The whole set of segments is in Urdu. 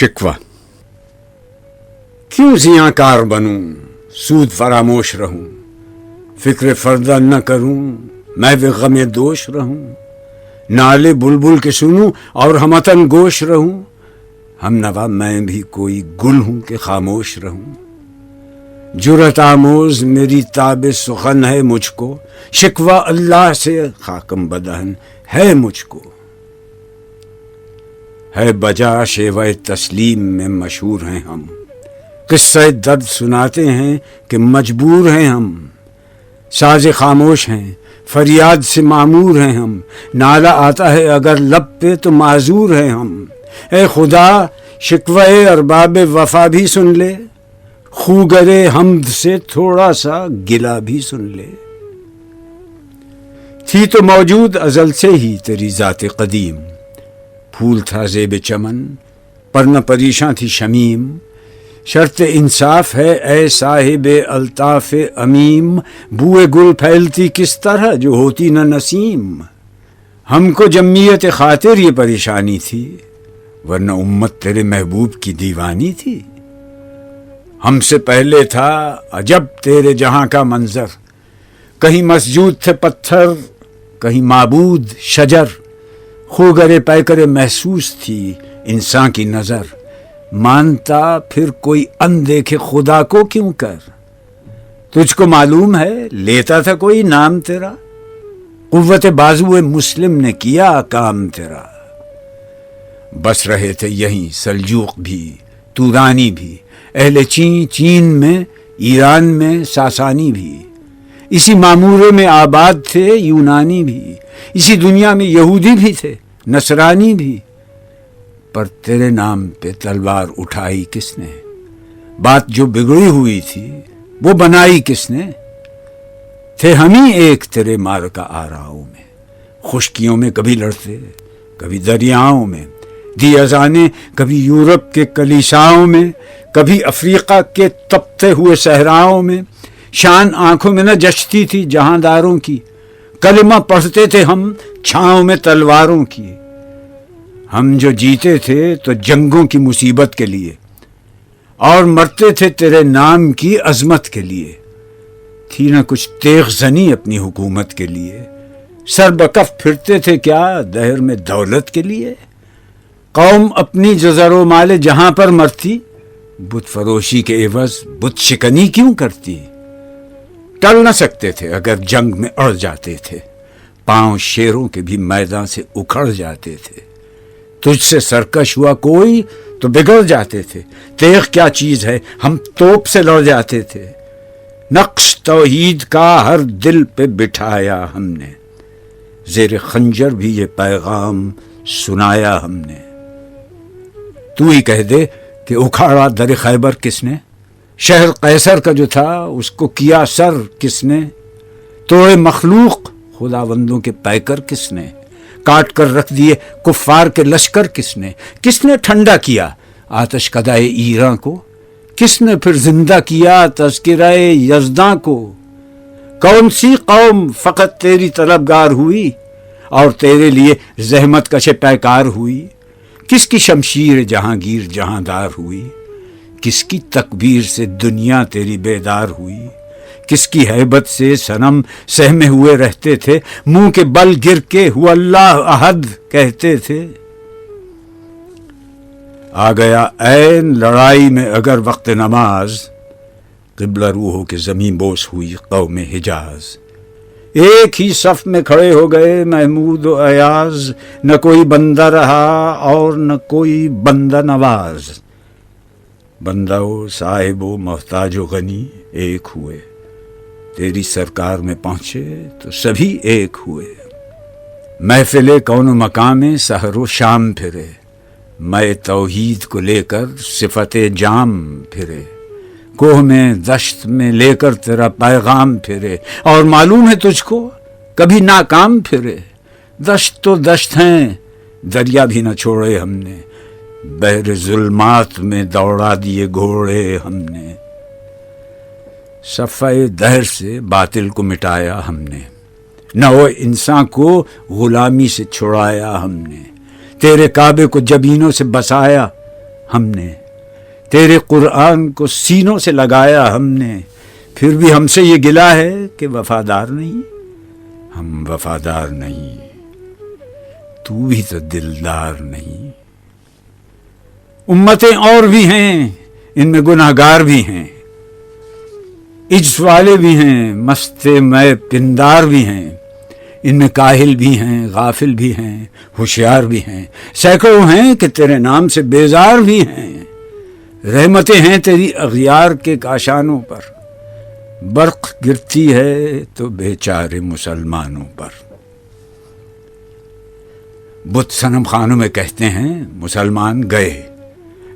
شکوہ. کیوں زیاں بنوں سود فراموش رہوں، فکر فردہ نہ کروں محو غم دوش رہوں، نالے بلبل کے سنوں اور ہمتن گوش رہوں، ہم نوا میں بھی کوئی گل ہوں کہ خاموش رہوں. جرأت آموز میری تاب سخن ہے مجھ کو، شکوہ اللہ سے خاکم بدہن ہے مجھ کو. ہے بجا شیوہ تسلیم میں مشہور ہیں ہم، قصہ درد سناتے ہیں کہ مجبور ہیں ہم. ساز خاموش ہیں فریاد سے معمور ہیں ہم، نالہ آتا ہے اگر لب پہ تو معذور ہیں ہم. اے خدا شکوہ ارباب وفا بھی سن لے، خوگرے حمد سے تھوڑا سا گلا بھی سن لے. تھی تو موجود ازل سے ہی تیری ذات قدیم، پھول تھا زیب چمن پر نہ پریشاں تھی شمیم. شرط انصاف ہے اے صاحب الطاف امیم، بوئے گل پھیلتی کس طرح جو ہوتی نہ نسیم. ہم کو جمعیت خاطر یہ پریشانی تھی، ورنہ امت تیرے محبوب کی دیوانی تھی. ہم سے پہلے تھا عجب تیرے جہاں کا منظر، کہیں مسجود تھے پتھر کہیں معبود شجر. خوگرے پیکرے محسوس تھی انسان کی نظر، مانتا پھر کوئی اندیکھے خدا کو کیوں کر. تجھ کو معلوم ہے لیتا تھا کوئی نام تیرا، قوت بازو مسلم نے کیا کام تیرا. بس رہے تھے یہیں سلجوق بھی تورانی بھی، اہل چین میں ایران میں ساسانی بھی. اسی معمورے میں آباد تھے یونانی بھی، اسی دنیا میں یہودی بھی تھے نصرانی بھی. پر تیرے نام پہ تلوار اٹھائی کس نے، بات جو بگڑی ہوئی تھی وہ بنائی کس نے. تھے ہم ہی ایک تیرے معرکہ آراؤں میں، خشکیوں میں کبھی لڑتے کبھی دریاؤں میں، دی اذانیں کبھی یورپ کے کلیساؤں میں کبھی افریقہ کے تپتے ہوئے صحراؤں میں. شان آنکھوں میں نہ جچتی تھی جہانداروں کی، کلمہ پڑھتے تھے ہم چھاؤں میں تلواروں کی. ہم جو جیتے تھے تو جنگوں کی مصیبت کے لیے، اور مرتے تھے تیرے نام کی عظمت کے لیے. تھی نہ کچھ تیغ زنی اپنی حکومت کے لیے، سر بکف پھرتے تھے کیا دہر میں دولت کے لیے. قوم اپنی جو زر و مال جہاں پر مرتی، بت فروشی کے عوض بت شکنی کیوں کرتی. ٹل نہ سکتے تھے اگر جنگ میں اڑ جاتے تھے، پاؤں شیروں کے بھی میدان سے اکھڑ جاتے تھے. تجھ سے سرکش ہوا کوئی تو بگڑ جاتے تھے، تیغ کیا چیز ہے ہم توپ سے لڑ جاتے تھے. نقش توحید کا ہر دل پہ بٹھایا ہم نے، زیر خنجر بھی یہ پیغام سنایا ہم نے. تو ہی کہہ دے کہ اکھاڑا در خیبر کس نے، شہر قیصر کا جو تھا اس کو کیا سر کس نے. توڑے مخلوق خداوندوں کے پیکر کس نے، کاٹ کر رکھ دیے کفار کے لشکر کس نے. کس نے ٹھنڈا کیا آتش کدائے ایراں کو، کس نے پھر زندہ کیا تذکرہ یزداں کو. کون سی قوم فقط تیری طلبگار ہوئی اور تیرے لیے زحمت کش پیکار ہوئی. کس کی شمشیر جہانگیر جہاندار ہوئی، کس کی تکبیر سے دنیا تیری بیدار ہوئی. کس کی ہیبت سے صنم سہمے ہوئے رہتے تھے، منہ کے بل گر کے ہو اللہ احد کہتے تھے. آ گیا عین لڑائی میں اگر وقت نماز، قبلہ رو ہو کے زمین بوس ہوئی قوم حجاز. ایک ہی صف میں کھڑے ہو گئے محمود و ایاز، نہ کوئی بندہ رہا اور نہ کوئی بندہ نواز. بندہ و صاحب و محتاج و غنی ایک ہوئے، تیری سرکار میں پہنچے تو سبھی ایک ہوئے. محفل کون و مقام سحر و شام پھرے، میں توحید کو لے کر صفت جام پھرے. کوہ میں دشت میں لے کر تیرا پیغام پھرے، اور معلوم ہے تجھ کو کبھی ناکام پھرے. دشت تو دشت ہیں دریا بھی نہ چھوڑے ہم نے، بحر ظلمات میں دوڑا دیے گھوڑے ہم نے. صفحہ دہر سے باطل کو مٹایا ہم نے، نو انسان کو غلامی سے چھڑایا ہم نے. تیرے کعبے کو جبینوں سے بسایا ہم نے، تیرے قرآن کو سینوں سے لگایا ہم نے، پھر بھی ہم سے یہ گلہ ہے کہ وفادار نہیں۔ ہم وفادار نہیں، تو بھی تو دلدار نہیں۔ امتیں اور بھی ہیں، ان میں گناہگار بھی ہیں، عجز والے بھی ہیں، مست میں پندار بھی ہیں، ان میں کاہل بھی ہیں، غافل بھی ہیں، ہوشیار بھی ہیں، سینکڑوں ہیں کہ تیرے نام سے بیزار بھی ہیں۔ رحمتیں ہیں تیری اغیار کے کاشانوں پر، برق گرتی ہے تو بیچارے مسلمانوں پر۔ بت صنم خانوں میں کہتے ہیں مسلمان گئے،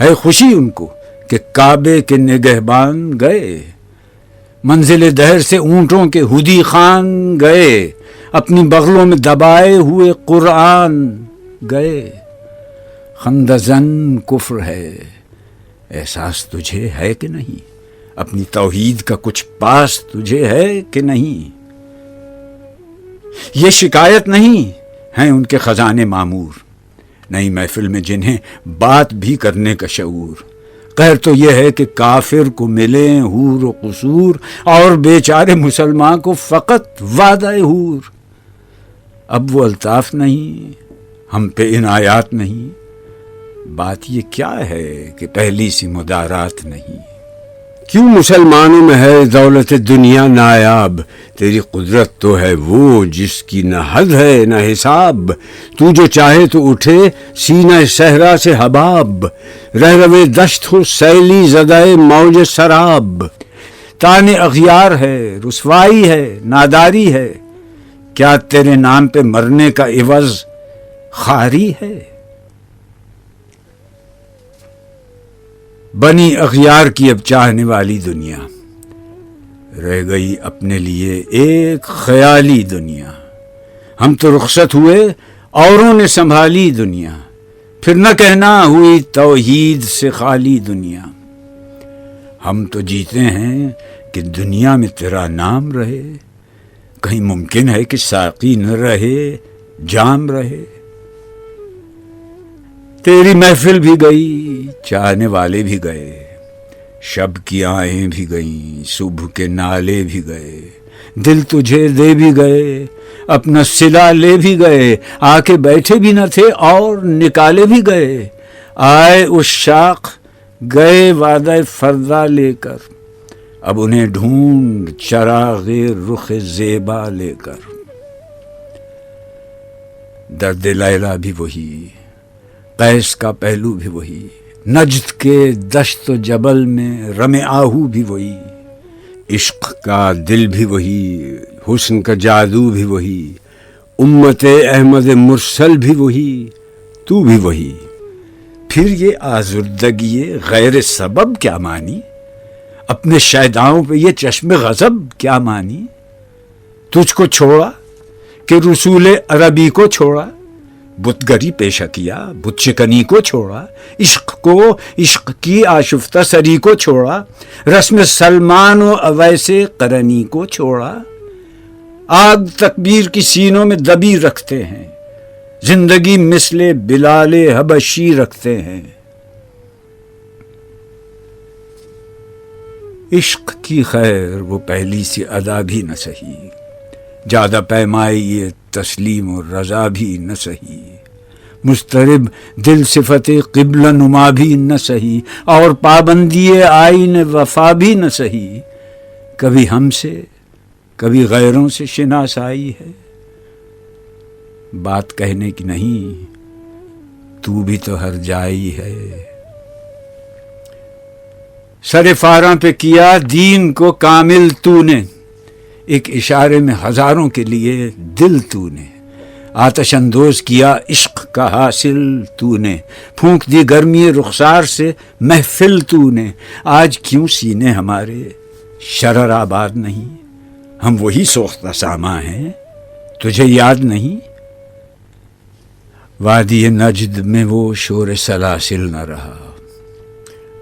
ہے خوشی ان کو کہ کعبے کے نگہبان گئے، منزل دہر سے اونٹوں کے ہدی خان گئے، اپنی بغلوں میں دبائے ہوئے قرآن گئے۔ خندزن کفر ہے، احساس تجھے ہے کہ نہیں؟ اپنی توحید کا کچھ پاس تجھے ہے کہ نہیں؟ یہ شکایت نہیں ہیں ان کے خزانے معمور، نئی محفل میں جنہیں بات بھی کرنے کا شعور۔ قہر تو یہ ہے کہ کافر کو ملیں حور و قصور، اور بیچارے مسلمان کو فقط وعدہ حور۔ اب وہ الطاف نہیں، ہم پہ عنایات نہیں، بات یہ کیا ہے کہ پہلی سی مدارات نہیں۔ کیوں مسلمانوں میں ہے دولت دنیا نایاب، تیری قدرت تو ہے وہ جس کی نہ حد ہے نہ حساب۔ تو جو چاہے تو اٹھے سینہ صحرا سے حباب، رہ روے دشت ہو سیلی زدہ موج سراب۔ تان اغیار ہے، رسوائی ہے، ناداری ہے، کیا تیرے نام پہ مرنے کا عوض خواری ہے؟ بنی اغیار کی اب چاہنے والی دنیا، رہ گئی اپنے لیے ایک خیالی دنیا۔ ہم تو رخصت ہوئے، اوروں نے سنبھالی دنیا، پھر نہ کہنا ہوئی توحید سے خالی دنیا۔ ہم تو جیتے ہیں کہ دنیا میں تیرا نام رہے، کہیں ممکن ہے کہ ساقی نہ رہے جام رہے۔ تیری محفل بھی گئی، چاہنے والے بھی گئے، شب کی آہیں بھی گئیں، صبح کے نالے بھی گئے، دل تجھے دے بھی گئے، اپنا صلہ لے بھی گئے، آ کے بیٹھے بھی نہ تھے اور نکالے بھی گئے۔ آئے عشاق گئے وعدہ فردا لے کر، اب انہیں ڈھونڈ چراغ رخ زیبا لے کر۔ درد لیلا بھی وہی، قیس کا پہلو بھی وہی، نجد کے دشت و جبل میں رم آہو بھی وہی، عشق کا دل بھی وہی، حسن کا جادو بھی وہی، امت احمد مرسل بھی وہی، تو بھی وہی۔ پھر یہ آزردگی غیر سبب کیا مانی؟ اپنے شیداؤں پہ یہ چشم غضب کیا مانی؟ تجھ کو چھوڑا کہ رسول عربی کو چھوڑا، بت گری پیشہ کیا، بت شکنی کو چھوڑا، عشق کو، عشق کی آشفتہ سری کو چھوڑا، رسم سلمان و اویس قرنی کو چھوڑا۔ آگ تکبیر کی سینوں میں دبی رکھتے ہیں، زندگی مثل بلال حبشی رکھتے ہیں۔ عشق کی خیر وہ پہلی سی ادا بھی نہ سہی، زیادہ پیمائی یہ تسلیم و رضا بھی نہ سہی، مضطرب دل صفت قبلہ نما بھی نہ سہی، اور پابندی آئین وفا بھی نہ سہی۔ کبھی ہم سے کبھی غیروں سے شناسائی ہے، بات کہنے کی نہیں، تو بھی تو ہر جائی ہے۔ سر فاراں پہ کیا دین کو کامل تو نے، ایک اشارے میں ہزاروں کے لیے دل تو نے، آتش اندوز کیا عشق کا حاصل تو نے، پھونک دی گرمی رخسار سے محفل تو نے۔ آج کیوں سینے ہمارے شرر آباد نہیں؟ ہم وہی سوختہ ساما ہیں، تجھے یاد نہیں؟ وادی نجد میں وہ شور سلاسل نہ رہا،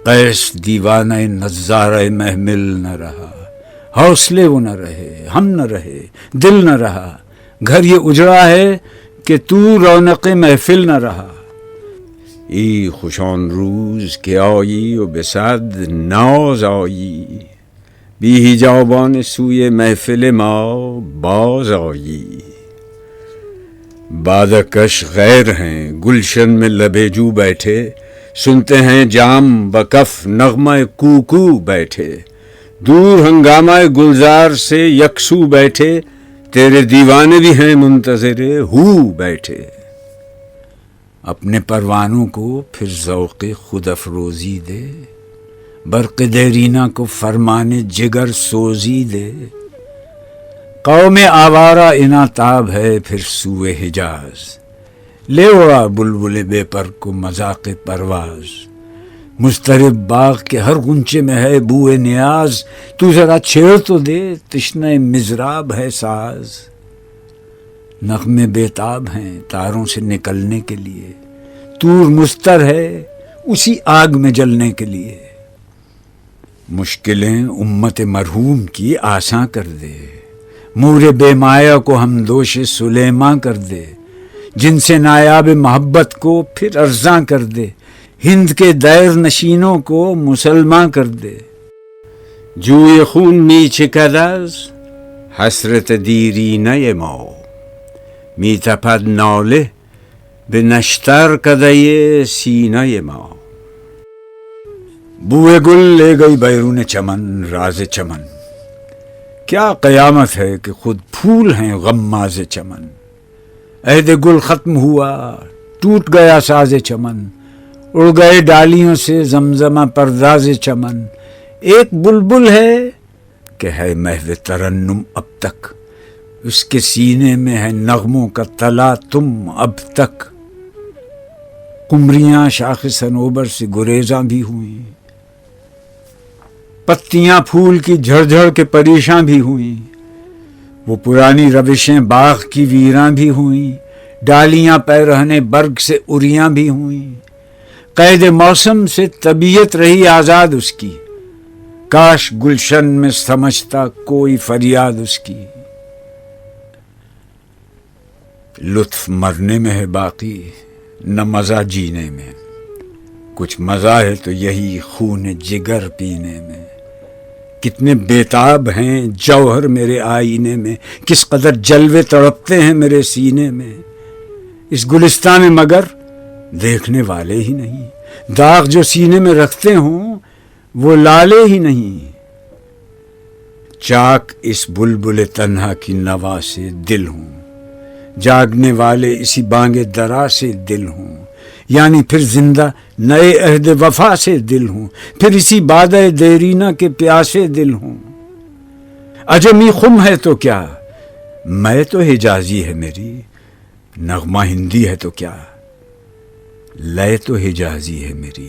قیس دیوانہ نظارہ محمل نہ رہا، حوصلے وہ نہ رہے، ہم نہ رہے، دل نہ رہا، گھر یہ اجڑا ہے کہ تو رونق محفل نہ رہا۔ ای خوشان روز که آیی و به صد ناز آیی، بی حجابان سوی محفل ما باز آیی. بادکش غیر ہیں گلشن میں لبے جو بیٹھے، سنتے ہیں جام بکف نغمہ کوکو بیٹھے، دور ہنگامہ گلزار سے یکسو بیٹھے، تیرے دیوانے بھی ہیں منتظر ہو بیٹھے. اپنے پروانوں کو پھر ذوق خود افروزی دے، برق دیرینہ کو فرمان جگر سوزی دے. قوم آوارہ اناتاب ہے پھر سوئے حجاز، لے اڑا بلبل بے پر کو مذاق پرواز. مضطرب باغ کے ہر غنچے میں ہے بوئے نیاز، تو ذرا چھیڑ تو دے تشنہ مضراب ہے ساز. نغمے بیتاب ہیں تاروں سے نکلنے کے لیے، طور مستر ہے اسی آگ میں جلنے کے لیے. مشکلیں امت مرحوم کی آساں کر دے، مور بے مایا کو ہم دوش سلیماں کر دے. جن سے نایاب محبت کو پھر ارزاں کر دے، ہند کے دیر نشینوں کو مسلماں کر دے. جوی خون می چکد از حسرت دیرینه ما، می تپد ناله به نشتر کده سینه ما. بوئے گل لے گئی بیرون چمن راز چمن، کیا قیامت ہے کہ خود پھول ہیں غماز چمن. عہد گل ختم ہوا ٹوٹ گیا ساز چمن، اڑ گئے ڈالیوں سے زمزمہ پرداز چمن. ایک بلبل ہے کہ ہے محو ترنم اب تک، اس کے سینے میں ہے نغموں کا تلا تم اب تک. قمریاں شاخ صنوبر سے گریزاں بھی ہوئیں، پتیاں پھول کی جھڑ جھڑ کے پریشاں بھی ہوئیں. وہ پرانی روشیں باغ کی ویراں بھی ہوئیں، ڈالیاں پیرہنے برگ سے اریاں بھی ہوئیں. قید موسم سے طبیعت رہی آزاد اس کی، کاش گلشن میں سمجھتا کوئی فریاد اس کی. لطف مرنے میں ہے باقی نہ مزہ جینے میں، کچھ مزہ ہے تو یہی خون جگر پینے میں. کتنے بیتاب ہیں جوہر میرے آئینے میں، کس قدر جلوے تڑپتے ہیں میرے سینے میں. اس گلستان میں مگر دیکھنے والے ہی نہیں، داغ جو سینے میں رکھتے ہوں وہ لالے ہی نہیں. چاک اس بلبل تنہا کی نوا سے دل ہوں، جاگنے والے اسی بانگ درا سے دل ہوں. یعنی پھر زندہ نئے عہد وفا سے دل ہوں، پھر اسی بادۂ دیرینہ کے پیاسے دل ہوں. عجمی خم ہے تو کیا، میں تو حجازی ہے میری، نغمہ ہندی ہے تو کیا، لے تو حجازی ہے میری.